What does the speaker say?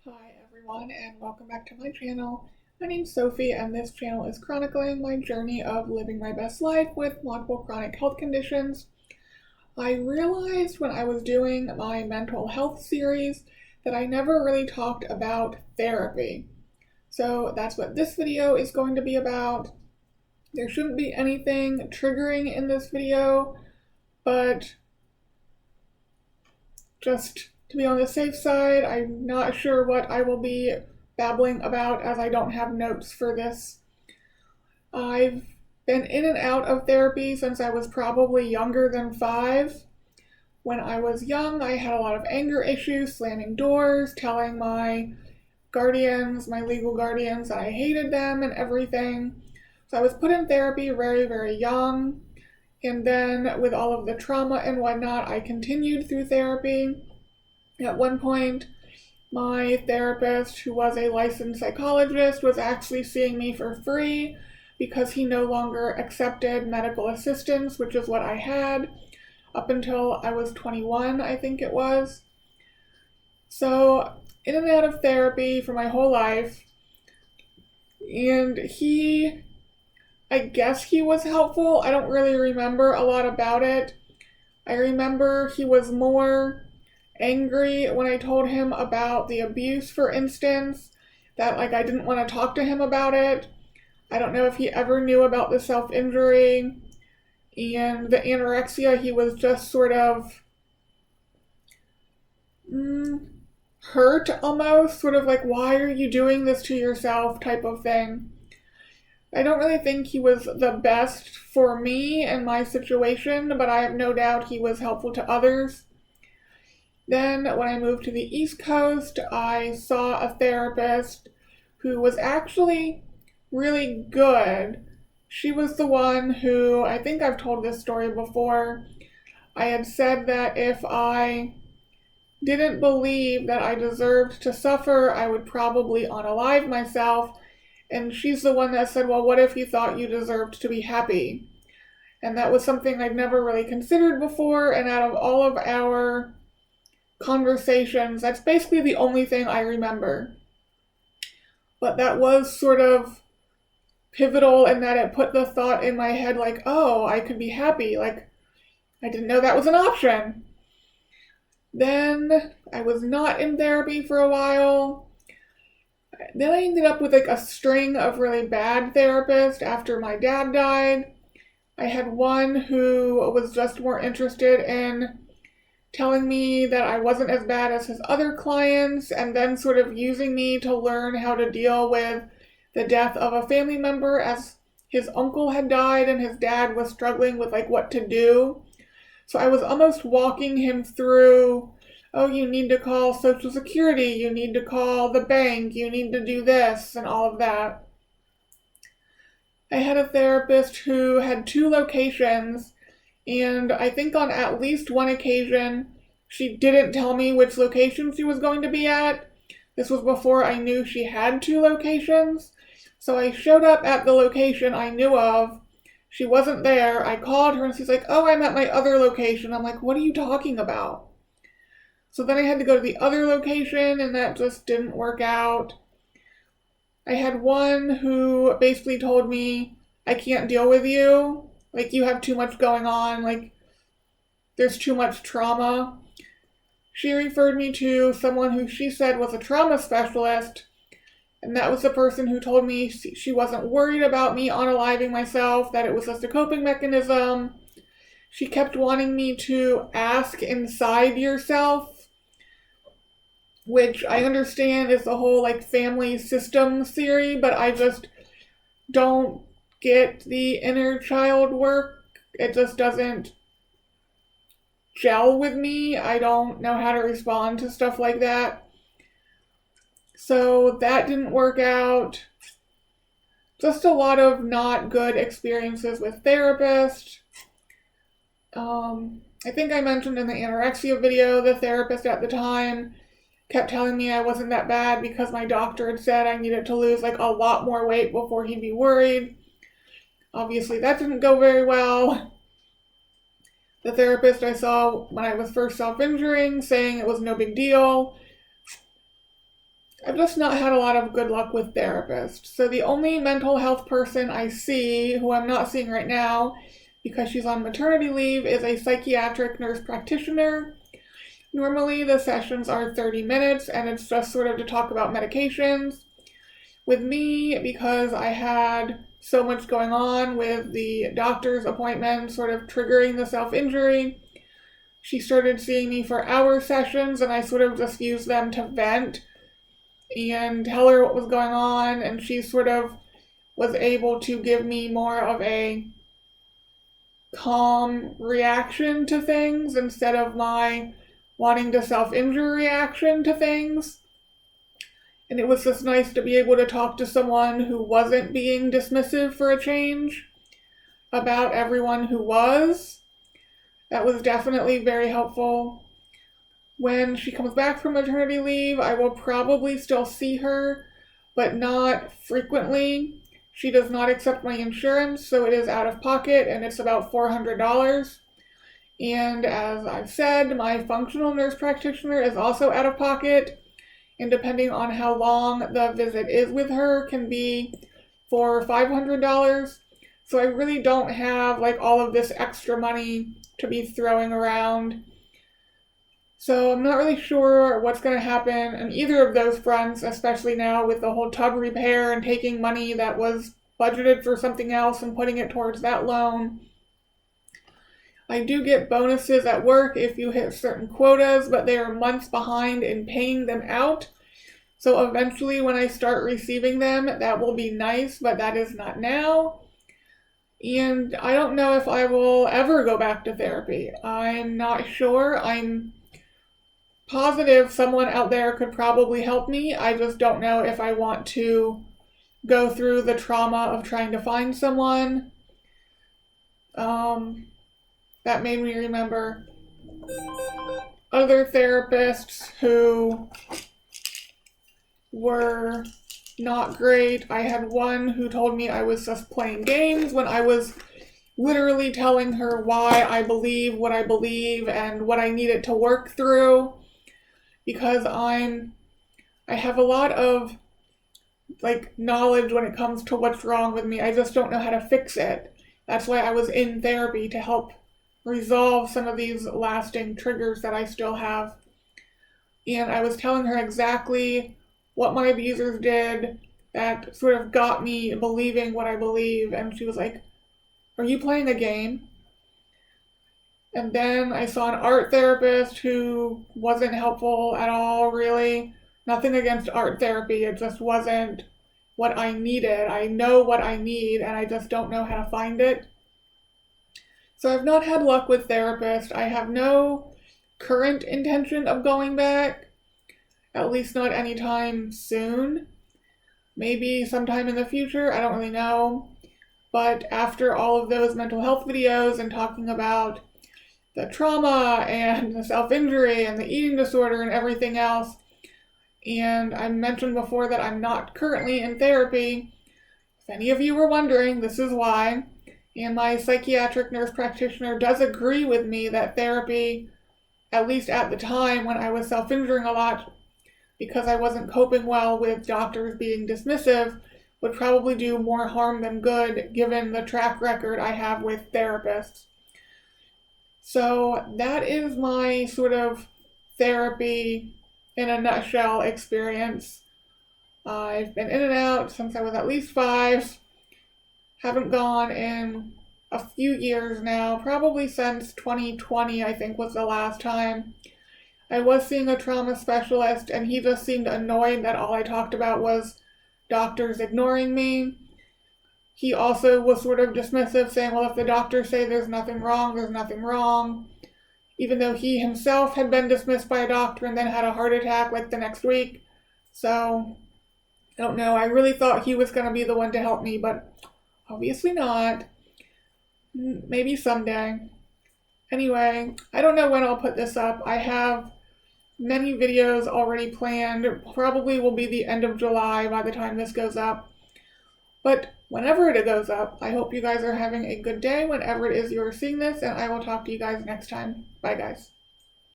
Hi everyone and welcome back to my channel. My name's Sophie and this channel is chronicling my journey of living my best life with multiple chronic health conditions. I realized when I was doing my mental health series that I never really talked about therapy. So that's what this video is going to be about. There shouldn't be anything triggering in this video, but just to be on the safe side, I'm not sure what I will be babbling about as I don't have notes for this. I've been in and out of therapy since I was probably younger than 5. When I was young, I had a lot of anger issues, slamming doors, telling my guardians, my legal guardians, that I hated them and everything. So I was put in therapy very, very young. And then with all of the trauma and whatnot, I continued through therapy. At one point, my therapist, who was a licensed psychologist, was actually seeing me for free because he no longer accepted medical assistance, which is what I had up until I was 21, I think it was. So, in and out of therapy for my whole life. And I guess he was helpful. I don't really remember a lot about it. I remember he was more angry when I told him about the abuse, for instance, that I didn't want to talk to him about it. I don't know if he ever knew about the self-injury and the anorexia. He was just sort of hurt almost, sort of like, why are you doing this to yourself type of thing. I don't really think he was the best for me and my situation, but I have no doubt he was helpful to others. Then, when I moved to the East Coast, I saw a therapist who was actually really good. She was the one who, I think I've told this story before, I had said that if I didn't believe that I deserved to suffer, I would probably unalive myself. And she's the one that said, well, what if you thought you deserved to be happy? And that was something I'd never really considered before, and out of all of our conversations, that's basically the only thing I remember. But that was sort of pivotal in that it put the thought in my head like, oh, I could be happy. Like, I didn't know that was an option. Then I was not in therapy for a while. Then I ended up with a string of really bad therapists after my dad died. I had one who was just more interested in telling me that I wasn't as bad as his other clients, and then sort of using me to learn how to deal with the death of a family member, as his uncle had died and his dad was struggling with what to do. So I was almost walking him through, oh, you need to call Social Security, you need to call the bank, you need to do this, and all of that. I had a therapist who had 2 locations, and I think on at least one occasion, she didn't tell me which location she was going to be at. This was before I knew she had 2 locations. So I showed up at the location I knew of. She wasn't there. I called her and she's like, oh, I'm at my other location. I'm like, what are you talking about? So then I had to go to the other location, and that just didn't work out. I had one who basically told me, I can't deal with you. You have too much going on. There's too much trauma. She referred me to someone who she said was a trauma specialist, and that was the person who told me she wasn't worried about me unaliving myself, that it was just a coping mechanism. She kept wanting me to ask inside yourself, which I understand is the whole family system theory, but I just don't get the inner child work. It just doesn't gel with me. I don't know how to respond to stuff like that. So that didn't work out. Just a lot of not good experiences with therapists. I think I mentioned in the anorexia video, the therapist at the time kept telling me I wasn't that bad because my doctor had said I needed to lose a lot more weight before he'd be worried. Obviously that didn't go very well. The therapist I saw when I was first self-injuring saying it was no big deal. I've just not had a lot of good luck with therapists. So the only mental health person I see, who I'm not seeing right now because she's on maternity leave, is a psychiatric nurse practitioner. Normally the sessions are 30 minutes and it's just sort of to talk about medications. With me, because I had so much going on with the doctor's appointment sort of triggering the self-injury, she started seeing me for hour sessions and I sort of just used them to vent and tell her what was going on, and she sort of was able to give me more of a calm reaction to things instead of my wanting to self-injure reaction to things. And it was just nice to be able to talk to someone who wasn't being dismissive for a change about everyone who was. That was definitely very helpful. When she comes back from maternity leave, I will probably still see her, but not frequently. She does not accept my insurance, so it is out of pocket, and it's about $400. And as I've said, my functional nurse practitioner is also out of pocket, and depending on how long the visit is with her, can be for $500. So I really don't have like all of this extra money to be throwing around. So I'm not really sure what's going to happen on either of those fronts, especially now with the whole tub repair and taking money that was budgeted for something else and putting it towards that loan. I do get bonuses at work if you hit certain quotas, but they are months behind in paying them out. So eventually when I start receiving them, that will be nice, but that is not now. And I don't know if I will ever go back to therapy. I'm not sure. I'm positive someone out there could probably help me. I just don't know if I want to go through the trauma of trying to find someone. That made me remember other therapists who were not great. I had one who told me I was just playing games when I was literally telling her why I believe what I believe and what I needed to work through, because I have a lot of like knowledge when it comes to what's wrong with me. I just don't know how to fix it. That's why I was in therapy, to help resolve some of these lasting triggers that I still have. And I was telling her exactly what my abusers did that sort of got me believing what I believe. And she was like, "Are you playing a game?" And then I saw an art therapist who wasn't helpful at all, really. Nothing against art therapy, it just wasn't what I needed. I know what I need, and I just don't know how to find it. So I've not had luck with therapists. I have no current intention of going back, at least not anytime soon. Maybe sometime in the future, I don't really know. But after all of those mental health videos and talking about the trauma and the self-injury and the eating disorder and everything else, and I mentioned before that I'm not currently in therapy. If any of you were wondering, this is why. And my psychiatric nurse practitioner does agree with me that therapy, at least at the time when I was self-injuring a lot, because I wasn't coping well with doctors being dismissive, would probably do more harm than good given the track record I have with therapists. So that is my sort of therapy in a nutshell experience. I've been in and out since I was at least 5. Haven't gone in a few years now, probably since 2020, I think was the last time. I was seeing a trauma specialist, and he just seemed annoyed that all I talked about was doctors ignoring me. He also was sort of dismissive, saying, well, if the doctors say there's nothing wrong, there's nothing wrong. Even though he himself had been dismissed by a doctor and then had a heart attack like the next week. So, I don't know. I really thought he was going to be the one to help me, but obviously not. Maybe someday. Anyway, I don't know when I'll put this up. I have many videos already planned. Probably will be the end of July by the time this goes up. But whenever it goes up, I hope you guys are having a good day whenever it is you're seeing this, and I will talk to you guys next time. Bye, guys.